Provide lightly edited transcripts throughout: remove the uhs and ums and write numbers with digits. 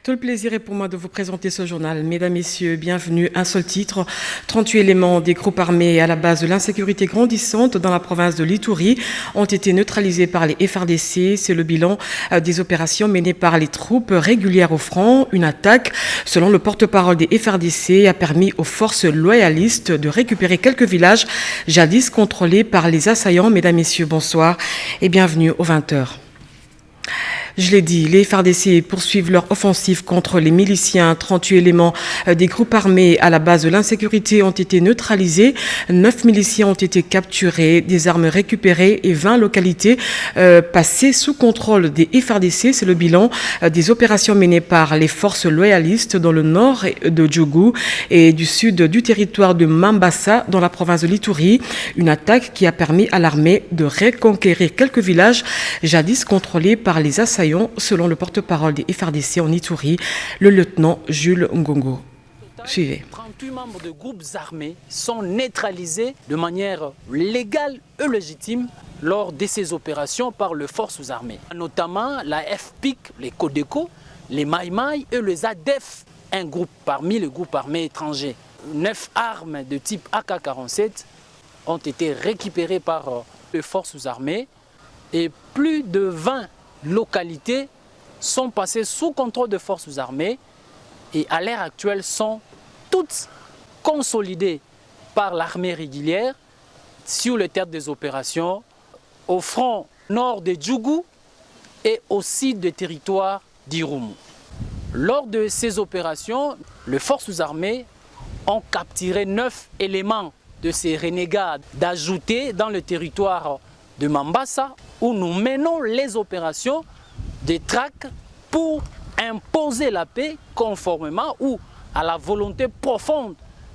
Tout le plaisir est pour moi de vous présenter ce journal. Mesdames, Messieurs, bienvenue. Un seul titre. 38 éléments des groupes armés à la base de l'insécurité grandissante dans la province de l'Ituri ont été neutralisés par les FARDC. C'est le bilan des opérations menées par les troupes régulières au front. Une attaque, selon le porte-parole des FARDC, a permis aux forces loyalistes de récupérer quelques villages jadis contrôlés par les assaillants. Mesdames, Messieurs, bonsoir et bienvenue aux 20h. Je l'ai dit, les FARDC poursuivent leur offensive contre les miliciens. 38 éléments des groupes armés à la base de l'insécurité ont été neutralisés. 9 miliciens ont été capturés, des armes récupérées et 20 localités passées sous contrôle des FARDC. C'est le bilan des opérations menées par les forces loyalistes dans le nord de Djougou et du sud du territoire de Mambasa dans la province de l'Ituri. Une attaque qui a permis à l'armée de reconquérir quelques villages jadis contrôlés par les assaillants, selon le porte-parole des FARDC en Ituri, le lieutenant Jules Ngongo. Suivez. 38 membres de groupes armés sont neutralisés de manière légale et légitime lors de ces opérations par les forces armées, notamment la FPIC, les Codeco, les Maïmaï et les ADEF, un groupe parmi les groupes armés étrangers. 9 armes de type AK-47 ont été récupérées par les forces armées et plus de 20 localités sont passées sous contrôle des forces armées et à l'heure actuelle sont toutes consolidées par l'armée régulière sur le théâtre des opérations au front nord de Djougou et aussi des territoires d'Irumu. Lors de ces opérations, les forces armées ont capturé 9 éléments de ces renégats d'ajouter dans le territoire de Mambasa, où nous menons les opérations de traque pour imposer la paix conformément ou à la volonté profonde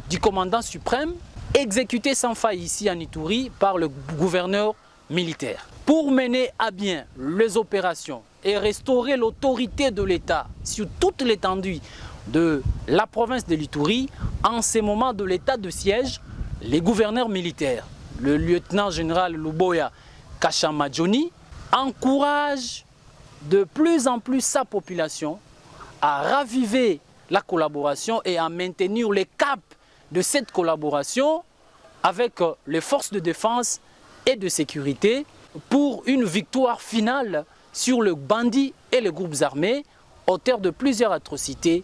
du commandant suprême, exécuté sans faille ici en Ituri par le gouverneur militaire. Pour mener à bien les opérations et restaurer l'autorité de l'État sur toute l'étendue de la province de l'Ituri, en ces moments de l'état de siège, les gouverneurs militaires, le lieutenant général Luboya Kashamadjoni, encourage de plus en plus sa population à raviver la collaboration et à maintenir le cap de cette collaboration avec les forces de défense et de sécurité pour une victoire finale sur le bandit et les groupes armés, auteurs de plusieurs atrocités.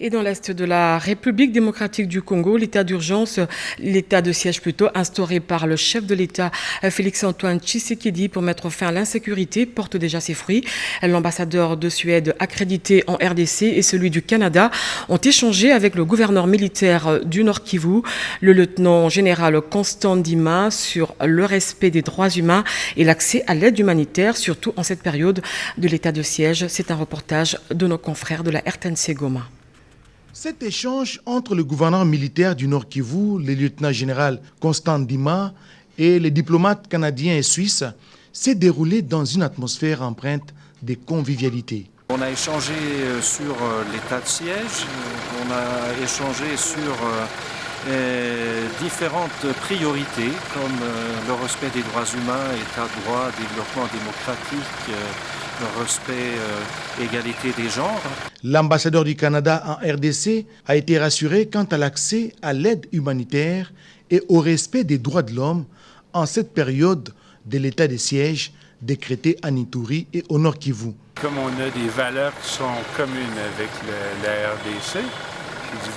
Et dans l'est de la République démocratique du Congo, l'état d'urgence, l'état de siège plutôt, instauré par le chef de l'État, Félix-Antoine Tshisekedi, pour mettre fin à l'insécurité, porte déjà ses fruits. L'ambassadeur de Suède accrédité en RDC et celui du Canada ont échangé avec le gouverneur militaire du Nord Kivu, le lieutenant général Constant Ndima, sur le respect des droits humains et l'accès à l'aide humanitaire, surtout en cette période de l'état de siège. C'est un reportage de nos confrères de la RTNC Goma. Cet échange entre le gouverneur militaire du Nord Kivu, le lieutenant-général Constant Ndima, et les diplomates canadiens et suisses s'est déroulé dans une atmosphère empreinte de convivialité. On a échangé sur l'état de siège, on a échangé sur différentes priorités comme le respect des droits humains, état de droit, développement démocratique, le respect, égalité des genres. L'ambassadeur du Canada en RDC a été rassuré quant à l'accès à l'aide humanitaire et au respect des droits de l'homme en cette période de l'état de siège décrété en Ituri et au Nord Kivu. Comme on a des valeurs qui sont communes avec la RDC,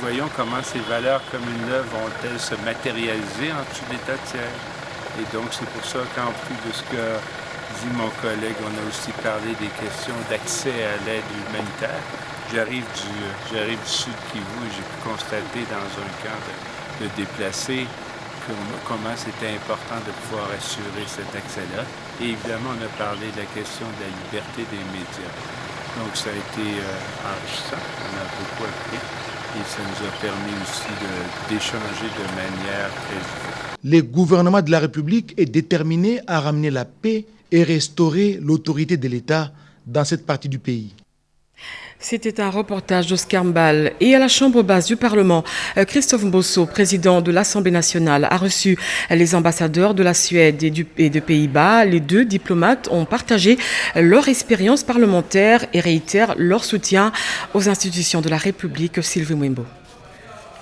voyons comment ces valeurs communes-là vont-elles se matérialiser en dessous de l'état de siège. Et donc c'est pour ça qu'en plus de ce que dit mon collègue, on a aussi parlé des questions d'accès à l'aide humanitaire. J'arrive du sud Kivu et j'ai pu constater dans un camp de déplacés comment c'était important de pouvoir assurer cet accès-là. Et évidemment, on a parlé de la question de la liberté des médias. Donc ça a été enrichissant, on a beaucoup appris et ça nous a permis aussi d'échanger de manière très vivante. Le gouvernement de la République est déterminé à ramener la paix et restaurer l'autorité de l'État dans cette partie du pays. C'était un reportage d'Oscar Mbal. Et à la Chambre basse du Parlement, Christophe Mbosso, président de l'Assemblée nationale, a reçu les ambassadeurs de la Suède et des Pays-Bas. Les deux diplomates ont partagé leur expérience parlementaire et réitèrent leur soutien aux institutions de la République. Sylvie Mwembo.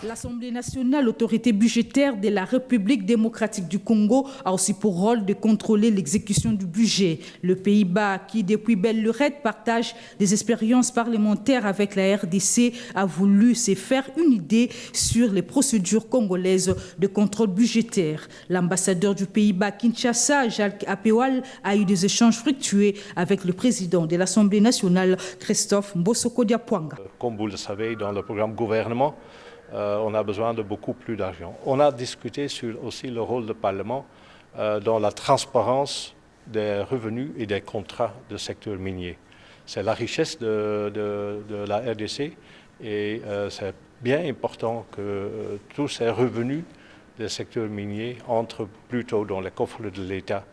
L'Assemblée nationale, autorité budgétaire de la République démocratique du Congo, a aussi pour rôle de contrôler l'exécution du budget. Le Pays-Bas, qui depuis belle lurette partage des expériences parlementaires avec la RDC, a voulu se faire une idée sur les procédures congolaises de contrôle budgétaire. L'ambassadeur du Pays-Bas, Kinshasa, Jacques Apewal, a eu des échanges fructueux avec le président de l'Assemblée nationale, Christophe Mbosso Diapwanga. Comme vous le savez, dans le programme gouvernement, on a besoin de beaucoup plus d'argent. On a discuté sur aussi le rôle du Parlement dans la transparence des revenus et des contrats du secteur minier. C'est la richesse de la RDC et c'est bien important que tous ces revenus du secteur minier entrent plutôt dans les coffres de l'État,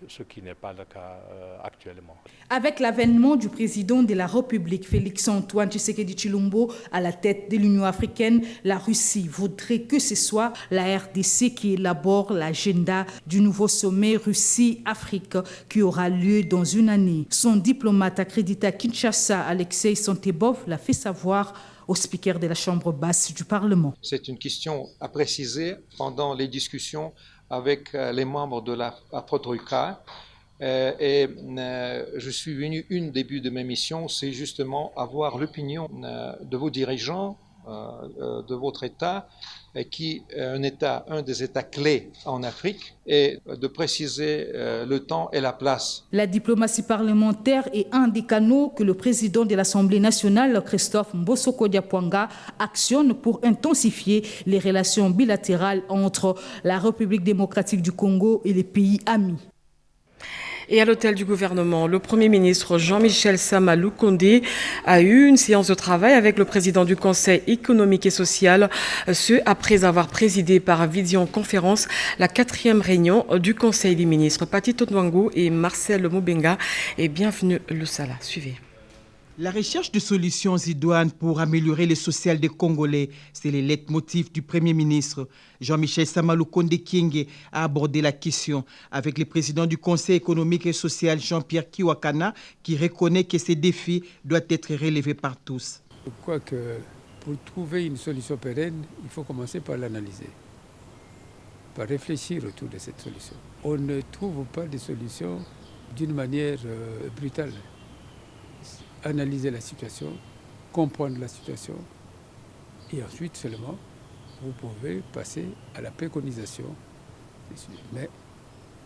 ce qui n'est pas le cas actuellement. Avec l'avènement du président de la République, Félix-Antoine Tshisekedi Tshilombo, à la tête de l'Union africaine, la Russie voudrait que ce soit la RDC qui élabore l'agenda du nouveau sommet Russie-Afrique qui aura lieu dans une année. Son diplomate accrédité à Kinshasa, Alexei Santebov, l'a fait savoir au speaker de la Chambre basse du Parlement. C'est une question à préciser pendant les discussions avec les membres de la Troïka. Je suis venu, une des buts de mes missions, c'est justement avoir l'opinion de vos dirigeants, de votre État, qui est un des États clés en Afrique, et de préciser le temps et la place. La diplomatie parlementaire est un des canaux que le président de l'Assemblée nationale, Christophe Mbosso Diapwanga, actionne pour intensifier les relations bilatérales entre la République démocratique du Congo et les pays amis. Et à l'hôtel du gouvernement, le Premier ministre Jean-Michel Sama Lukonde a eu une séance de travail avec le président du Conseil économique et social, ce après avoir présidé par visioconférence la 4e réunion du Conseil des ministres. Pati Tondwango et Marcel Moubenga, et bienvenue Lusala. Suivez. La recherche de solutions idoines pour améliorer le social des Congolais, c'est le leitmotiv du Premier ministre. Jean-Michel Sama Lukonde Kyenge a abordé la question avec le président du Conseil économique et social, Jean-Pierre Kiwakana, qui reconnaît que ces défis doivent être relevés par tous. Je crois que pour trouver une solution pérenne, il faut commencer par l'analyser, par réfléchir autour de cette solution. On ne trouve pas de solution d'une manière brutale. Analyser la situation, comprendre la situation, et ensuite seulement vous pouvez passer à la préconisation. Mais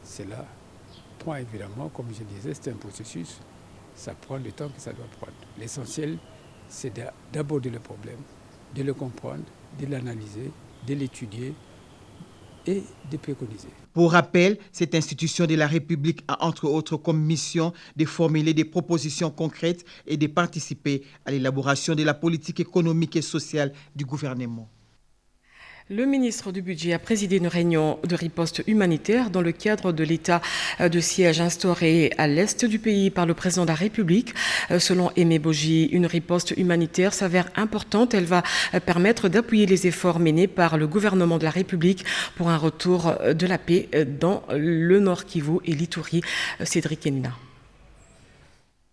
cela prend évidemment, comme je disais, c'est un processus, ça prend le temps que ça doit prendre. L'essentiel, c'est d'aborder le problème, de le comprendre, de l'analyser, de l'étudier et de préconiser. Pour rappel, cette institution de la République a entre autres comme mission de formuler des propositions concrètes et de participer à l'élaboration de la politique économique et sociale du gouvernement. Le ministre du Budget a présidé une réunion de riposte humanitaire dans le cadre de l'état de siège instauré à l'est du pays par le président de la République. Selon Aimé Boji, une riposte humanitaire s'avère importante. Elle va permettre d'appuyer les efforts menés par le gouvernement de la République pour un retour de la paix dans le Nord Kivu et l'Ituri. Cédric Enina.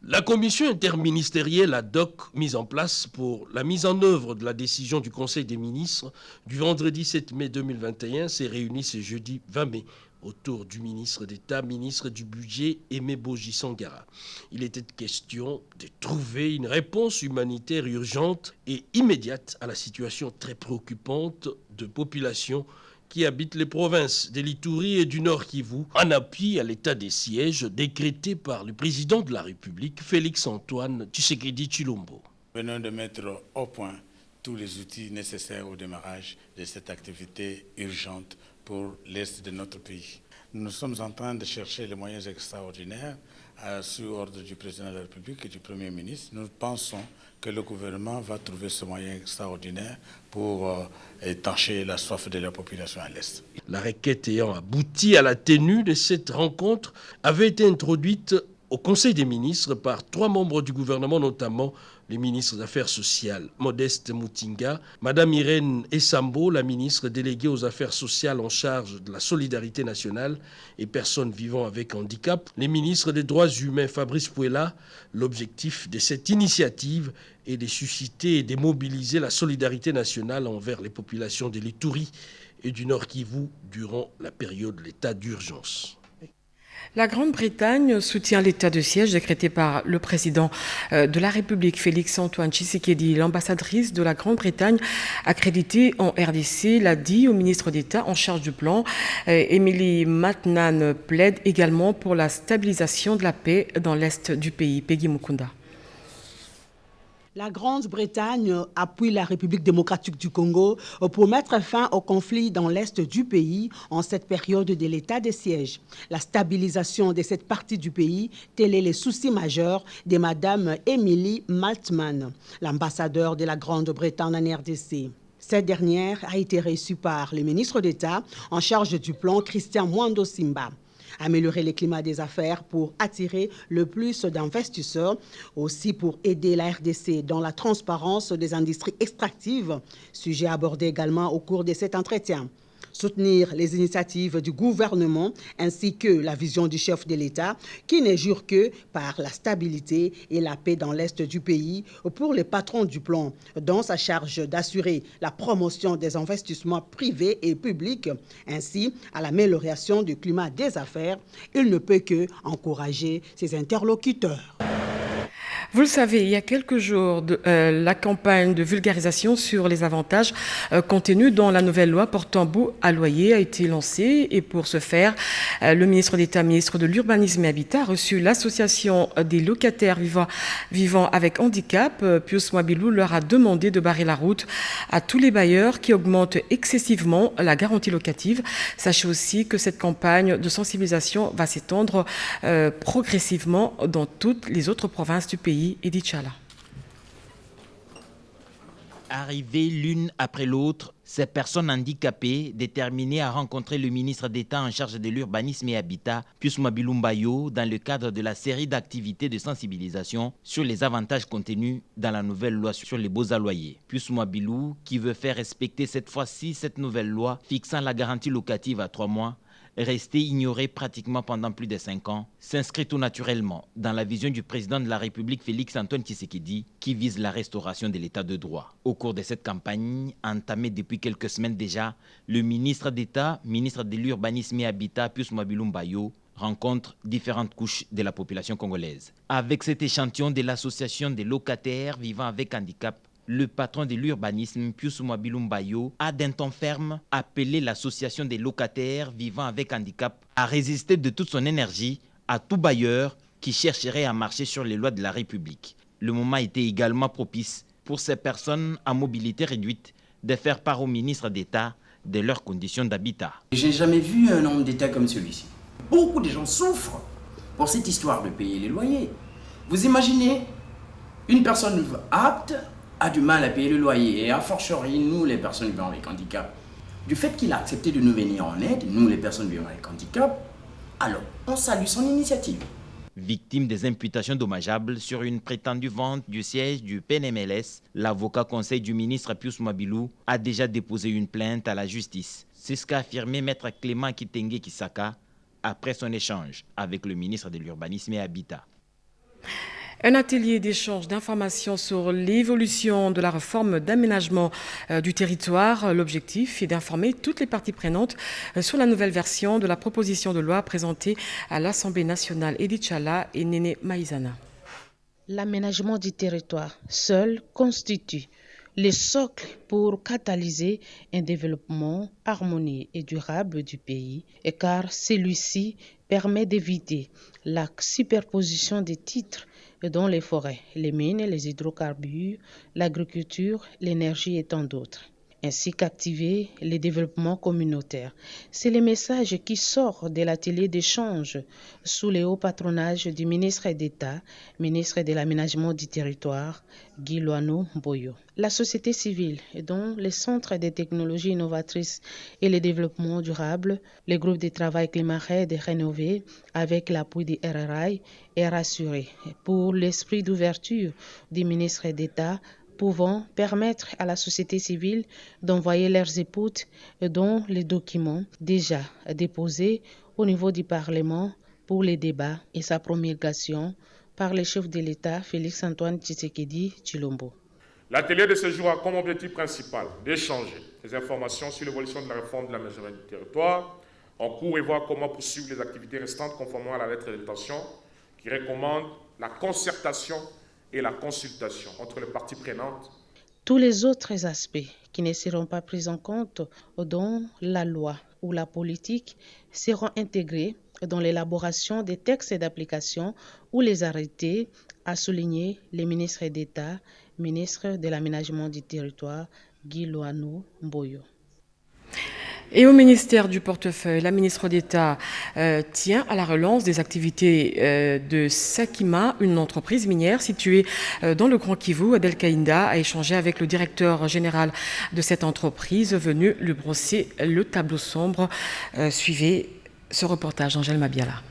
La commission interministérielle ad hoc mise en place pour la mise en œuvre de la décision du Conseil des ministres du vendredi 7 mai 2021 s'est réunie ce jeudi 20 mai autour du ministre d'État, ministre du Budget, Aimé Boji Sangara. Il était question de trouver une réponse humanitaire urgente et immédiate à la situation très préoccupante de population qui habitent les provinces de l'Ituri et du Nord Kivu, en appui à l'état des sièges décrété par le président de la République, Félix-Antoine Tshisekedi Tshilombo. Nous venons de mettre au point tous les outils nécessaires au démarrage de cette activité urgente pour l'Est de notre pays. Nous sommes en train de chercher les moyens extraordinaires sous ordre du président de la République et du Premier ministre. Nous pensons que le gouvernement va trouver ce moyen extraordinaire pour étancher la soif de la population à l'Est. La requête ayant abouti à la tenue de cette rencontre avait été introduite au Conseil des ministres par 3 membres du gouvernement, notamment Les ministres des Affaires sociales, Modeste Moutinga, Madame Irène Essambo, la ministre déléguée aux Affaires sociales en charge de la solidarité nationale et personnes vivant avec handicap, les ministres des Droits humains, Fabrice Pouella. L'objectif de cette initiative est de susciter et de mobiliser la solidarité nationale envers les populations de l'Ituri et du Nord Kivu durant la période de l'état d'urgence. La Grande-Bretagne soutient l'état de siège décrété par le président de la République, Félix-Antoine Tshisekedi. L'ambassadrice de la Grande-Bretagne accréditée en RDC l'a dit au ministre d'État en charge du plan. Émilie Matnan plaide également pour la stabilisation de la paix dans l'est du pays. Peggy Mukunda. La Grande-Bretagne appuie la République démocratique du Congo pour mettre fin au conflit dans l'est du pays en cette période de l'état de siège. La stabilisation de cette partie du pays, tel est le souci majeur de Mme Émilie Matnan, l'ambassadeur de la Grande-Bretagne en RDC. Cette dernière a été reçue par le ministre d'État en charge du plan, Christian Mwando Simba. Améliorer le climat des affaires pour attirer le plus d'investisseurs, aussi pour aider la RDC dans la transparence des industries extractives, sujet abordé également au cours de cet entretien. Soutenir les initiatives du gouvernement ainsi que la vision du chef de l'État qui ne jure que par la stabilité et la paix dans l'est du pays pour les patrons du plan, dans sa charge d'assurer la promotion des investissements privés et publics ainsi à l'amélioration du climat des affaires. Il ne peut que encourager ses interlocuteurs. Vous le savez, il y a quelques jours, la campagne de vulgarisation sur les avantages contenus dans la nouvelle loi portant bou à loyer a été lancée. Et pour ce faire, le ministre d'État, ministre de l'Urbanisme et Habitat, a reçu l'association des locataires vivant avec handicap. Pius Mwabilou leur a demandé de barrer la route à tous les bailleurs qui augmentent excessivement la garantie locative. Sachez aussi que cette campagne de sensibilisation va s'étendre progressivement dans toutes les autres provinces du pays. Edith Chala. Arrivées l'une après l'autre, ces personnes handicapées déterminées à rencontrer le ministre d'État en charge de l'urbanisme et habitat, Pius Mwabilou Mbayo, dans le cadre de la série d'activités de sensibilisation sur les avantages contenus dans la nouvelle loi sur les baux à loyer. Pius Mwabilou, qui veut faire respecter cette fois-ci cette nouvelle loi fixant la garantie locative à 3 mois, resté ignoré pratiquement pendant plus de 5 ans, s'inscrit tout naturellement dans la vision du président de la République Félix-Antoine Tshisekedi qui vise la restauration de l'état de droit. Au cours de cette campagne, entamée depuis quelques semaines déjà, le ministre d'État, ministre de l'Urbanisme et Habitat, Pius Mwabilou Mbayo, rencontre différentes couches de la population congolaise. Avec cet échantillon de l'association des locataires vivant avec handicap, le patron de l'urbanisme, Pius Mwabilou Mbayo, a d'un ton ferme appelé l'association des locataires vivant avec handicap à résister de toute son énergie à tout bailleur qui chercherait à marcher sur les lois de la République. Le moment était également propice pour ces personnes à mobilité réduite de faire part au ministre d'État de leurs conditions d'habitat. Je n'ai jamais vu un homme d'État comme celui-ci. Beaucoup de gens souffrent pour cette histoire de payer les loyers. Vous imaginez, une personne apte a du mal à payer le loyer, et a fortiori, nous, les personnes vivant avec handicap. Du fait qu'il a accepté de nous venir en aide, nous, les personnes vivant avec handicap, alors on salue son initiative. Victime des imputations dommageables sur une prétendue vente du siège du PNMLS, l'avocat conseil du ministre Pius Mwabilou a déjà déposé une plainte à la justice. C'est ce qu'a affirmé maître Clément Kitenge Kisaka après son échange avec le ministre de l'Urbanisme et Habitat. Un atelier d'échange d'informations sur l'évolution de la réforme d'aménagement du territoire. L'objectif est d'informer toutes les parties prenantes sur la nouvelle version de la proposition de loi présentée à l'Assemblée nationale. Edith Chala et Néné Maïzana. L'aménagement du territoire seul constitue le socle pour catalyser un développement harmonieux et durable du pays, car celui-ci permet d'éviter la superposition des titres dans les forêts, les mines, les hydrocarbures, l'agriculture, l'énergie et tant d'autres. ainsi qu'activer les développements communautaires. C'est le message qui sort de l'atelier d'échange sous le haut patronage du ministre d'État, ministre de l'Aménagement du Territoire, Guy Loano Mboyo. La société civile, dont les centres de technologies innovatrices et le développement durable, le groupe de travail climat-RED rénové avec l'appui du RRI, est rassuré pour l'esprit d'ouverture du ministre d'État pouvant permettre à la société civile d'envoyer leurs écoutes dans les documents déjà déposés au niveau du Parlement pour les débats et sa promulgation par le chef de l'État Félix-Antoine Tshisekedi Tshilombo. L'atelier de ce jour a comme objectif principal d'échanger des informations sur l'évolution de la réforme de l'aménagement du territoire en cours et voir comment poursuivre les activités restantes conformément à la lettre d'intention qui recommande la concertation et la consultation entre les parties prenantes. Tous les autres aspects qui ne seront pas pris en compte dans la loi ou la politique seront intégrés dans l'élaboration des textes d'application ou les arrêtés, a souligné le ministre d'État, ministre de l'Aménagement du Territoire, Guy Loano Mboyo. Et au ministère du portefeuille, la ministre d'État tient à la relance des activités de Sakima, une entreprise minière située dans le Grand Kivu. Adel Kaïnda a échangé avec le directeur général de cette entreprise, venu lui brosser le tableau sombre. Suivez ce reportage, Angèle Mabiala.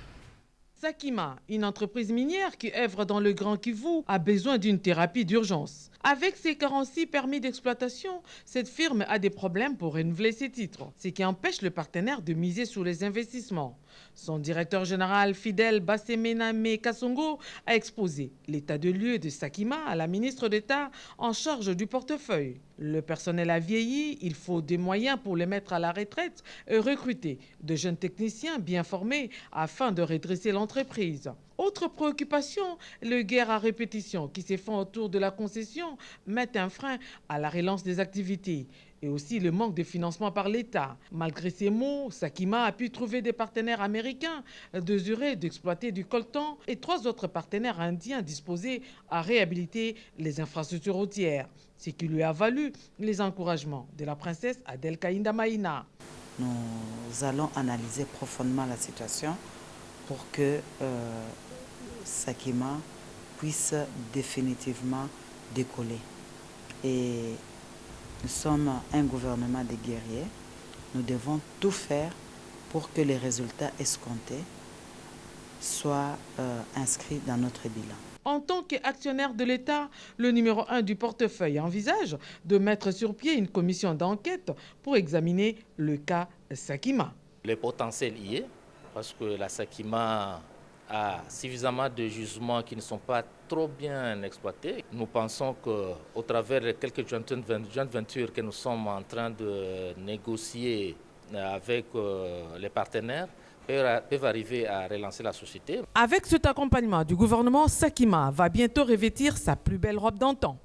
Sakima, une entreprise minière qui œuvre dans le Grand Kivu, a besoin d'une thérapie d'urgence. Avec ses 46 permis d'exploitation, cette firme a des problèmes pour renouveler ses titres, ce qui empêche le partenaire de miser sur les investissements. Son directeur général Fidel Bassemename Kassongo a exposé l'état de lieu de Sakima à la ministre d'État en charge du portefeuille. Le personnel a vieilli, il faut des moyens pour les mettre à la retraite et recruter de jeunes techniciens bien formés afin de redresser l'entreprise. Autre préoccupation, les guerres à répétition qui se font autour de la concession mettent un frein à la relance des activités et aussi le manque de financement par l'État. Malgré ces mots, Sakima a pu trouver des partenaires américains désireux d'exploiter du coltan et 3 autres partenaires indiens disposés à réhabiliter les infrastructures routières, ce qui lui a valu les encouragements de la princesse Adel Kaïnda Maïna. Nous allons analyser profondément la situation pour que Sakima puisse définitivement décoller. Et nous sommes un gouvernement de guerriers. Nous devons tout faire pour que les résultats escomptés soient inscrits dans notre bilan. En tant qu'actionnaire de l'État, le numéro 1 du portefeuille envisage de mettre sur pied une commission d'enquête pour examiner le cas Sakima. Le potentiel y est, parce que la Sakima a suffisamment de gisements qui ne sont pas trop bien exploités. Nous pensons qu'au travers de quelques joint ventures que nous sommes en train de négocier avec les partenaires, peuvent arriver à relancer la société. Avec cet accompagnement du gouvernement, Sakima va bientôt revêtir sa plus belle robe d'antan.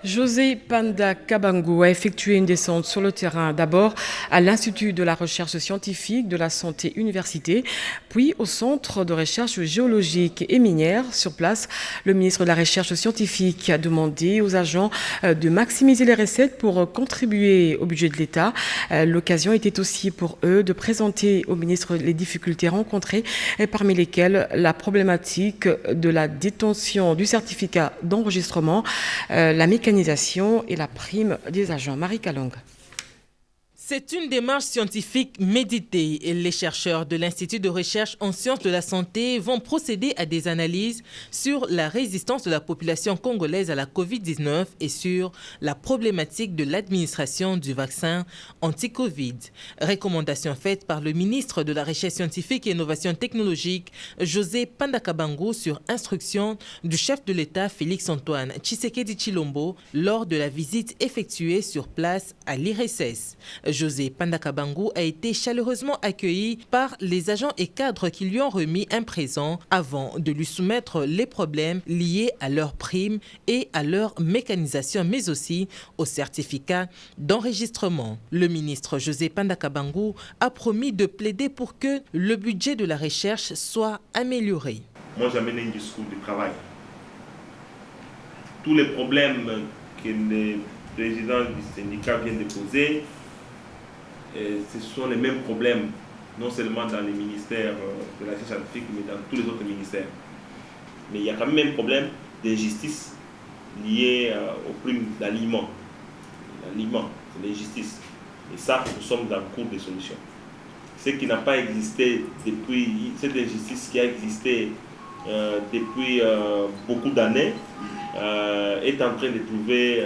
José Panda Kabangu a effectué une descente sur le terrain, d'abord à l'Institut de la recherche scientifique de la santé université, puis au Centre de recherche géologique et minière. Sur place, le ministre de la Recherche scientifique a demandé aux agents de maximiser les recettes pour contribuer au budget de l'État. L'occasion était aussi pour eux de présenter au ministre les difficultés rencontrées, parmi lesquelles la problématique de la détention du certificat d'enregistrement, la mécanisation et la prime des agents. Marie Kalong. C'est une démarche scientifique méditée et les chercheurs de l'Institut de recherche en sciences de la santé vont procéder à des analyses sur la résistance de la population congolaise à la Covid-19 et sur la problématique de l'administration du vaccin anti-Covid. Recommandation faite par le ministre de la Recherche scientifique et innovation technologique, José Panda Kabangu, sur instruction du chef de l'État Félix-Antoine Tshisekedi Tshilombo lors de la visite effectuée sur place à l'IRSS. José Panda Kabangu a été chaleureusement accueilli par les agents et cadres qui lui ont remis un présent avant de lui soumettre les problèmes liés à leurs primes et à leur mécanisation, mais aussi au certificat d'enregistrement. Le ministre José Panda Kabangu a promis de plaider pour que le budget de la recherche soit amélioré. Moi, j'amène un discours de travail. Tous les problèmes qui ne président du syndicat vient de poser, ce sont les mêmes problèmes, non seulement dans les ministères de la recherche scientifique, mais dans tous les autres ministères. Mais il y a quand même un problème d'injustice lié aux primes d'aliment. L'aliment, c'est l'injustice. Et ça, nous sommes dans le cours des solutions. Ce qui n'a pas existé depuis, cette injustice qui a existé depuis beaucoup d'années, est en train de trouver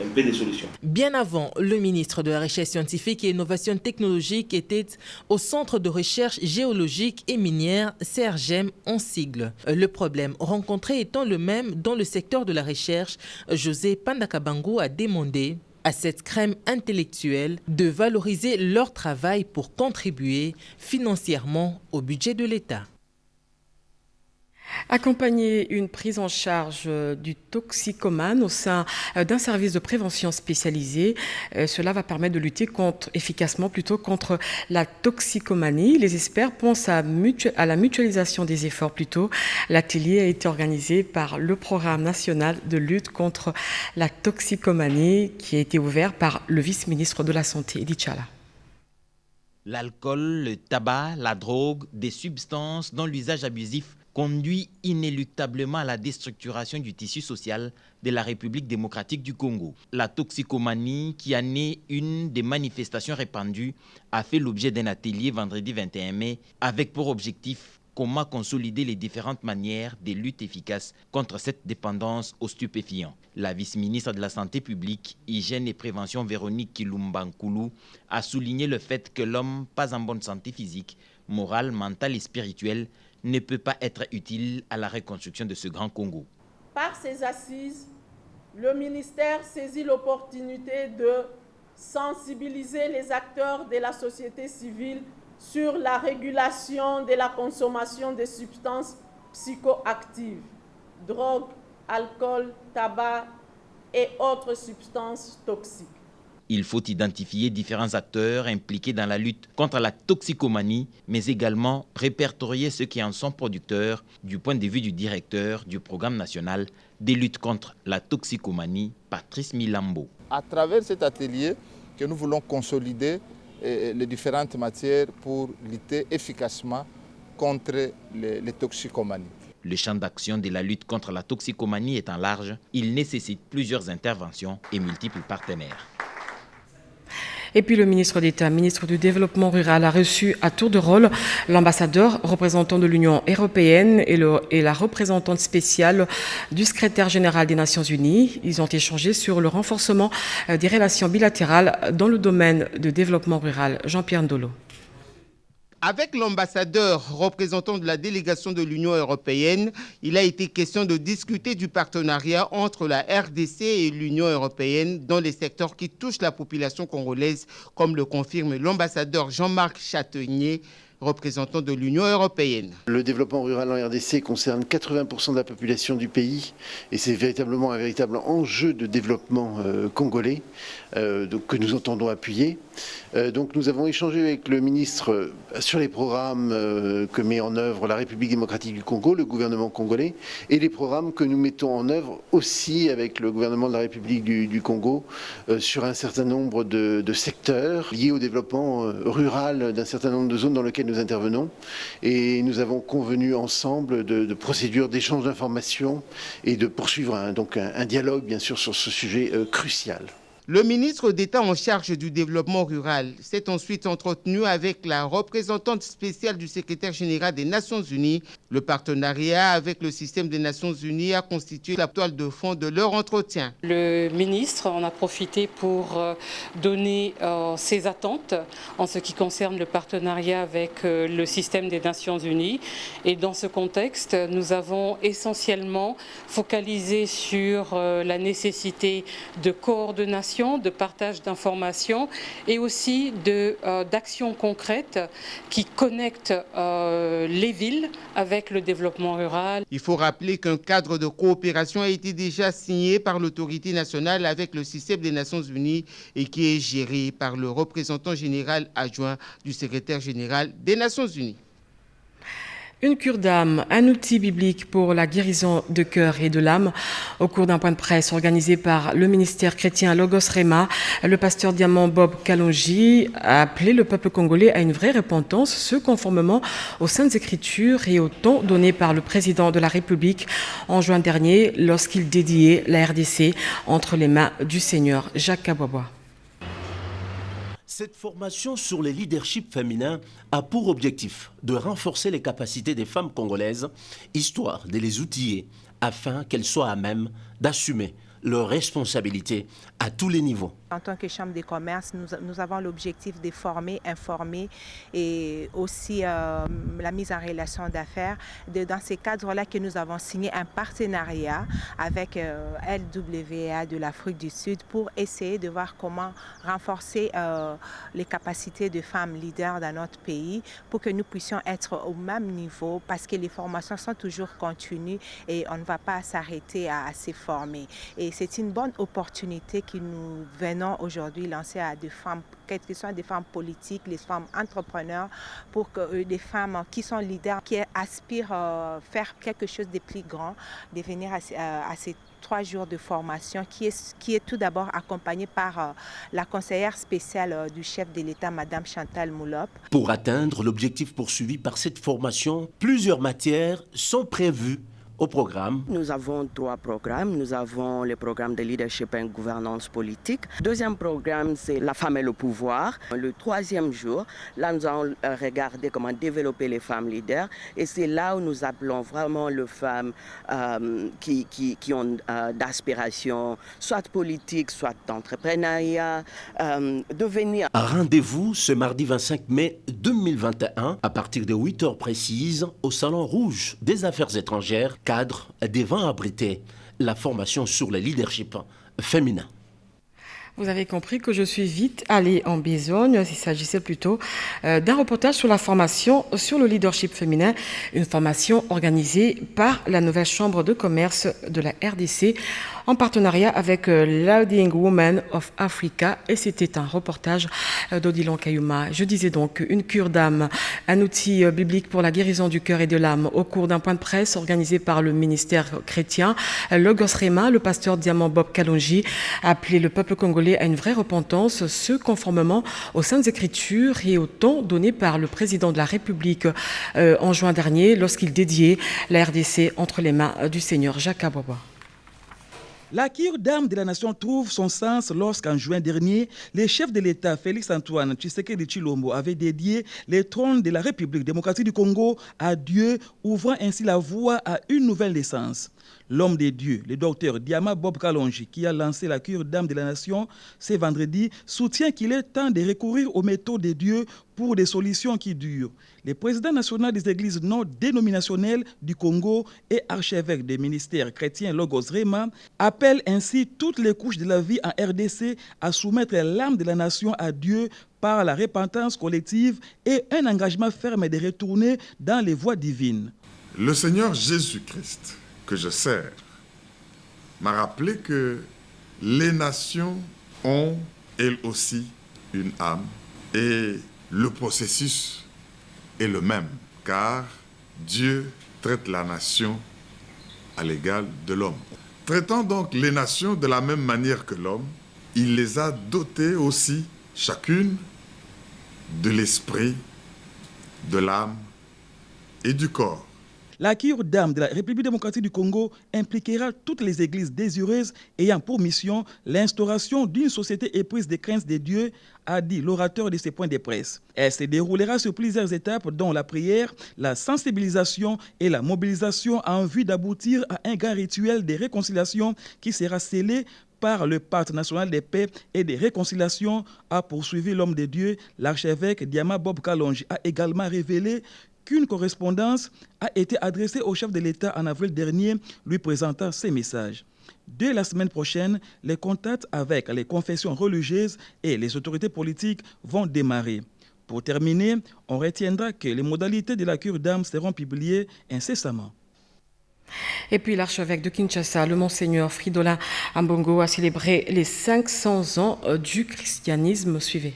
un peu des solutions. Bien avant, le ministre de la Recherche scientifique et Innovation technologique était au Centre de recherche géologique et minière, CRGEM en sigle. Le problème rencontré étant le même dans le secteur de la recherche, José Pandakabango a demandé à cette crème intellectuelle de valoriser leur travail pour contribuer financièrement au budget de l'État. Accompagner une prise en charge du toxicomane au sein d'un service de prévention spécialisé, cela va permettre de lutter efficacement contre la toxicomanie. Les experts pensent à la mutualisation des efforts plutôt. L'atelier a été organisé par le Programme national de lutte contre la toxicomanie qui a été ouvert par le vice-ministre de la Santé, Edith Chala. L'alcool, le tabac, la drogue, des substances dont l'usage abusif conduit inéluctablement à la déstructuration du tissu social de la République démocratique du Congo. La toxicomanie, qui en est une des manifestations répandues, a fait l'objet d'un atelier vendredi 21 mai avec pour objectif comment consolider les différentes manières de lutte efficaces contre cette dépendance aux stupéfiants. La vice-ministre de la Santé publique, Hygiène et Prévention Véronique Kilumbankoulou a souligné le fait que l'homme pas en bonne santé physique, morale, mentale et spirituelle ne peut pas être utile à la reconstruction de ce grand Congo. Par ces assises, le ministère saisit l'opportunité de sensibiliser les acteurs de la société civile sur la régulation de la consommation des substances psychoactives, drogue, alcool, tabac et autres substances toxiques. Il faut identifier différents acteurs impliqués dans la lutte contre la toxicomanie, mais également répertorier ceux qui en sont producteurs du point de vue du directeur du programme national des luttes contre la toxicomanie, Patrice Milambo. À travers cet atelier que nous voulons consolider les différentes matières pour lutter efficacement contre les toxicomanies. Le champ d'action de la lutte contre la toxicomanie étant large, il nécessite plusieurs interventions et multiples partenaires. Et puis le ministre d'État, ministre du Développement rural, a reçu à tour de rôle l'ambassadeur représentant de l'Union européenne et la représentante spéciale du secrétaire général des Nations Unies. Ils ont échangé sur le renforcement des relations bilatérales dans le domaine du développement rural. Jean-Pierre Ndolo. Avec l'ambassadeur représentant de la délégation de l'Union européenne, il a été question de discuter du partenariat entre la RDC et l'Union européenne dans les secteurs qui touchent la population congolaise, comme le confirme l'ambassadeur Jean-Marc Chatenier, représentant de l'Union européenne. Le développement rural en RDC concerne 80% de la population du pays et c'est véritablement un véritable enjeu de développement congolais que nous entendons appuyer. Donc nous avons échangé avec le ministre sur les programmes que met en œuvre la République démocratique du Congo, le gouvernement congolais, et les programmes que nous mettons en œuvre aussi avec le gouvernement de la République du Congo sur un certain nombre de secteurs liés au développement rural d'un certain nombre de zones dans lesquelles nous intervenons. Et nous avons convenu ensemble de procédures d'échange d'informations et de poursuivre un dialogue bien sûr sur ce sujet crucial. Le ministre d'État en charge du développement rural s'est ensuite entretenu avec la représentante spéciale du secrétaire général des Nations Unies. Le partenariat avec le système des Nations Unies a constitué la toile de fond de leur entretien. Le ministre en a profité pour donner ses attentes en ce qui concerne le partenariat avec le système des Nations Unies. Et dans ce contexte, nous avons essentiellement focalisé sur la nécessité de coordination, de partage d'informations et aussi d'actions concrètes qui connectent les villes avec le développement rural. Il faut rappeler qu'un cadre de coopération a été déjà signé par l'autorité nationale avec le système des Nations Unies et qui est géré par le représentant général adjoint du secrétaire général des Nations Unies. Une cure d'âme, un outil biblique pour la guérison de cœur et de l'âme. Au cours d'un point de presse organisé par le ministère chrétien Logos Rema, le pasteur Diamant Bob Kalonji a appelé le peuple congolais à une vraie repentance, ce conformément aux Saintes Écritures et au temps donné par le président de la République en juin dernier lorsqu'il dédiait la RDC entre les mains du Seigneur. Jacques Kabwabwa. Cette formation sur le leadership féminin a pour objectif de renforcer les capacités des femmes congolaises, histoire de les outiller afin qu'elles soient à même d'assumer leurs responsabilités à tous les niveaux. En tant que Chambre de commerce, nous avons l'objectif de former, informer et aussi la mise en relation d'affaires. Dans ces cadres-là que nous avons signé un partenariat avec LWA de l'Afrique du Sud pour essayer de voir comment renforcer les capacités de femmes leaders dans notre pays pour que nous puissions être au même niveau parce que les formations sont toujours continues et on ne va pas s'arrêter à se former. Et c'est une bonne opportunité que nous venons aujourd'hui lancer à des femmes, quelles que soient des femmes politiques, les femmes entrepreneurs, pour que des femmes qui sont leaders, qui aspirent à faire quelque chose de plus grand, de venir à ces 3 jours de formation qui est tout d'abord accompagnée par la conseillère spéciale du chef de l'État, Madame Chantal Moulop. Pour atteindre l'objectif poursuivi par cette formation, plusieurs matières sont prévues au programme. Nous avons 3 programmes. Nous avons le programme de leadership et gouvernance politique. Deuxième programme, c'est la femme et le pouvoir. Le 3e jour, là, nous allons regarder comment développer les femmes leaders. Et c'est là où nous appelons vraiment les femmes qui ont d'aspiration, soit politique, soit d'entrepreneuriat, devenir. Rendez-vous ce mardi 25 mai 2021 à partir de 8h précises au Salon Rouge des Affaires étrangères, cadre devant abriter la formation sur le leadership féminin. Vous avez compris que je suis vite allée en besogne. Il s'agissait plutôt d'un reportage sur la formation sur le leadership féminin, une formation organisée par la nouvelle chambre de commerce de la RDC en partenariat avec Leading Women of Africa. Et c'était un reportage d'Odilon Kayuma. Je disais donc une cure d'âme, un outil biblique pour la guérison du cœur et de l'âme. Au cours d'un point de presse organisé par le ministère chrétien Logos Rema, le pasteur Diamant Bob Kalonji a appelé le peuple congolais à une vraie repentance, ce conformément aux Saintes Écritures et au temps donné par le président de la République en juin dernier lorsqu'il dédiait la RDC entre les mains du Seigneur. Jacques Kabwabwa. La cure d'âme de la nation trouve son sens lorsqu'en juin dernier, le chef de l'État, Félix-Antoine Tshisekedi Tshilombo, avait dédié les trônes de la République démocratique du Congo à Dieu, ouvrant ainsi la voie à une nouvelle naissance. L'homme de Dieu, le docteur Diamant Bob Kalonji, qui a lancé la cure d'âme de la nation ce vendredi, soutient qu'il est temps de recourir aux méthodes de Dieu pour des solutions qui durent. Le président national des églises non dénominationnelles du Congo et archevêque des ministères chrétiens Logos Rema appelle ainsi toutes les couches de la vie en RDC à soumettre l'âme de la nation à Dieu par la repentance collective et un engagement ferme de retourner dans les voies divines. Le Seigneur Jésus-Christ, que je sers, m'a rappelé que les nations ont, elles aussi, une âme et le processus est le même, car Dieu traite la nation à l'égal de l'homme. Traitant donc les nations de la même manière que l'homme, il les a dotées aussi, chacune, de l'esprit, de l'âme et du corps. La cure d'âme de la République démocratique du Congo impliquera toutes les églises désireuses ayant pour mission l'instauration d'une société éprise des craintes de Dieu, a dit l'orateur de ces points de presse. Elle se déroulera sur plusieurs étapes, dont la prière, la sensibilisation et la mobilisation en vue d'aboutir à un grand rituel de réconciliation qui sera scellé par le Pacte national de paix et de réconciliation, a poursuivi l'homme de Dieu. L'archevêque Diamant Bob Kalonji a également révélé qu'une correspondance a été adressée au chef de l'État en avril dernier, lui présentant ces messages. Dès la semaine prochaine, les contacts avec les confessions religieuses et les autorités politiques vont démarrer. Pour terminer, on retiendra que les modalités de la cure d'âme seront publiées incessamment. Et puis l'archevêque de Kinshasa, le monseigneur Fridolin Ambongo, a célébré les 500 ans du christianisme. Suivez.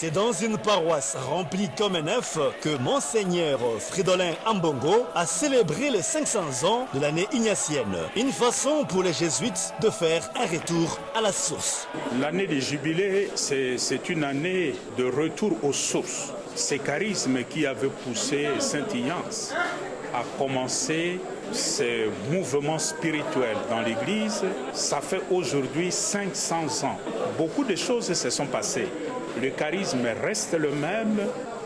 C'est dans une paroisse remplie comme un œuf que Monseigneur Fridolin Ambongo a célébré les 500 ans de l'année ignatienne. Une façon pour les jésuites de faire un retour à la source. L'année des jubilés, c'est une année de retour aux sources. Ces charismes qui avaient poussé Saint-Ignace à commencer ces mouvements spirituels dans l'Église, ça fait aujourd'hui 500 ans. Beaucoup de choses se sont passées. Le charisme reste le même,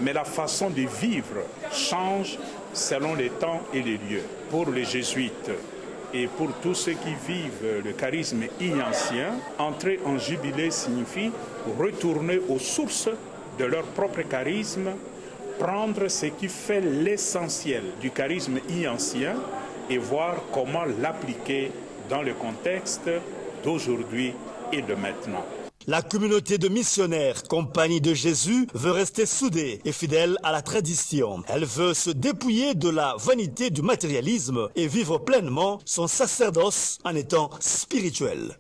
mais la façon de vivre change selon les temps et les lieux. Pour les jésuites et pour tous ceux qui vivent le charisme ignatien, entrer en jubilé signifie retourner aux sources de leur propre charisme, prendre ce qui fait l'essentiel du charisme ignatien et voir comment l'appliquer dans le contexte d'aujourd'hui et de maintenant. La communauté de missionnaires Compagnie de Jésus veut rester soudée et fidèle à la tradition. Elle veut se dépouiller de la vanité du matérialisme et vivre pleinement son sacerdoce en étant spirituel.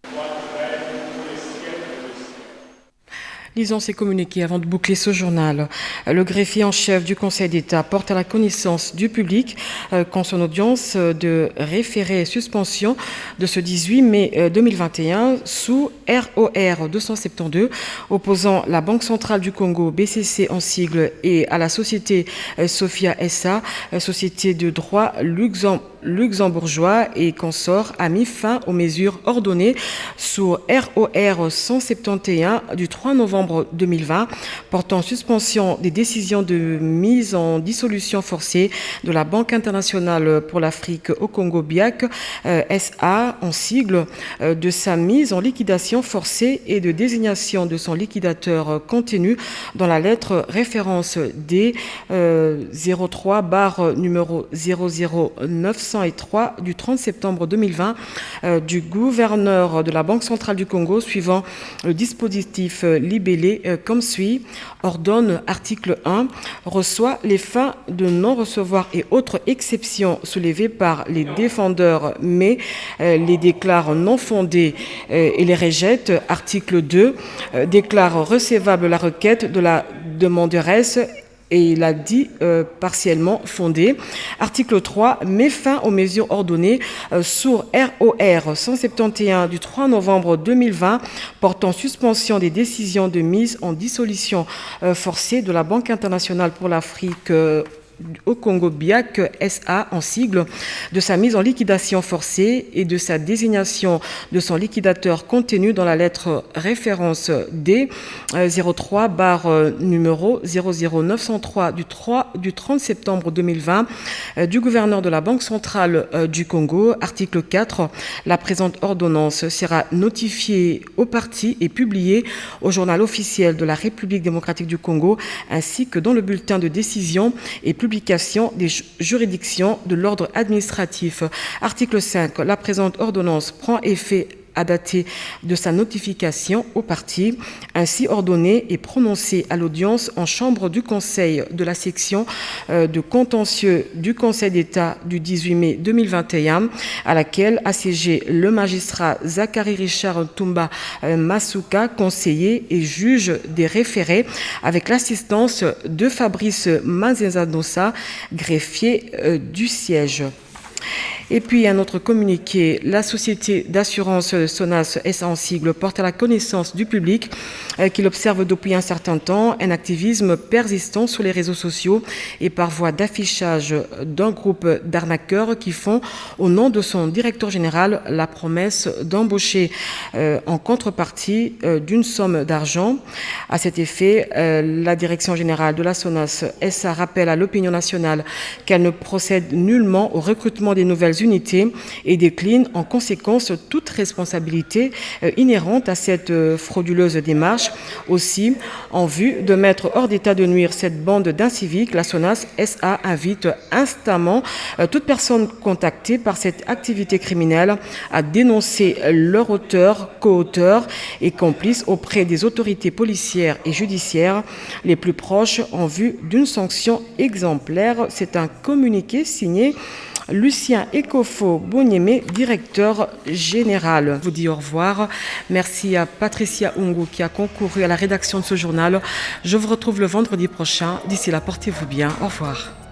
Lisons ces communiqués avant de boucler ce journal. Le greffier en chef du Conseil d'État porte à la connaissance du public qu'en son audience de référé suspension de ce 18 mai 2021 sous ROR 272 opposant la Banque centrale du Congo, BCC en sigle, et à la société Sophia SA, société de droit luxembourgeois et consorts, a mis fin aux mesures ordonnées sous ROR 171 du 3 novembre 2020 portant suspension des décisions de mise en dissolution forcée de la Banque internationale pour l'Afrique au Congo BIAC SA en sigle, de sa mise en liquidation forcée et de désignation de son liquidateur contenu dans la lettre référence D 03 numéro 00903 du 30 septembre 2020 du gouverneur de la Banque centrale du Congo suivant le dispositif libellé comme suit. Ordonne, article 1, reçoit les fins de non-recevoir et autres exceptions soulevées par les défendeurs, mais les déclare non fondées et les rejette. Article 2, déclare recevable la requête de la demanderesse et il a dit partiellement fondé. Article 3, met fin aux mesures ordonnées sous ROR 171 du 3 novembre 2020 portant suspension des décisions de mise en dissolution forcée de la Banque internationale pour l'Afrique au Congo BIAC SA en sigle, de sa mise en liquidation forcée et de sa désignation de son liquidateur contenu dans la lettre référence D 03 numéro 00903 du 30 septembre 2020 du gouverneur de la Banque centrale du Congo. Article 4, la présente ordonnance sera notifiée aux parties et publiée au journal officiel de la République démocratique du Congo ainsi que dans le bulletin de décision et publication des juridictions de l'ordre administratif. Article 5. La présente ordonnance prend effet à dater de sa notification aux parties, ainsi ordonnée et prononcée à l'audience en chambre du Conseil de la section de contentieux du Conseil d'État du 18 mai 2021, à laquelle a siégé le magistrat Zachary Richard Tumba Masuka, conseiller et juge des référés, avec l'assistance de Fabrice Manzenzanosa, greffier du siège. Et puis un autre communiqué, la société d'assurance SONAS SA en sigle porte à la connaissance du public qu'il observe depuis un certain temps un activisme persistant sur les réseaux sociaux et par voie d'affichage d'un groupe d'arnaqueurs qui font, au nom de son directeur général, la promesse d'embaucher en contrepartie d'une somme d'argent. À cet effet, la direction générale de la SONAS SA rappelle à l'opinion nationale qu'elle ne procède nullement au recrutement des nouvelles unités et décline en conséquence toute responsabilité inhérente à cette frauduleuse démarche. Aussi, en vue de mettre hors d'état de nuire cette bande d'inciviques, la SONAS SA invite instamment toute personne contactée par cette activité criminelle à dénoncer leur auteur, co-auteur et complice auprès des autorités policières et judiciaires les plus proches en vue d'une sanction exemplaire. C'est un communiqué signé Lucien Ekofo Bonyeme, directeur général. Je vous dis au revoir. Merci à Patricia Ungu qui a concouru à la rédaction de ce journal. Je vous retrouve le vendredi prochain. D'ici là, portez-vous bien. Au revoir.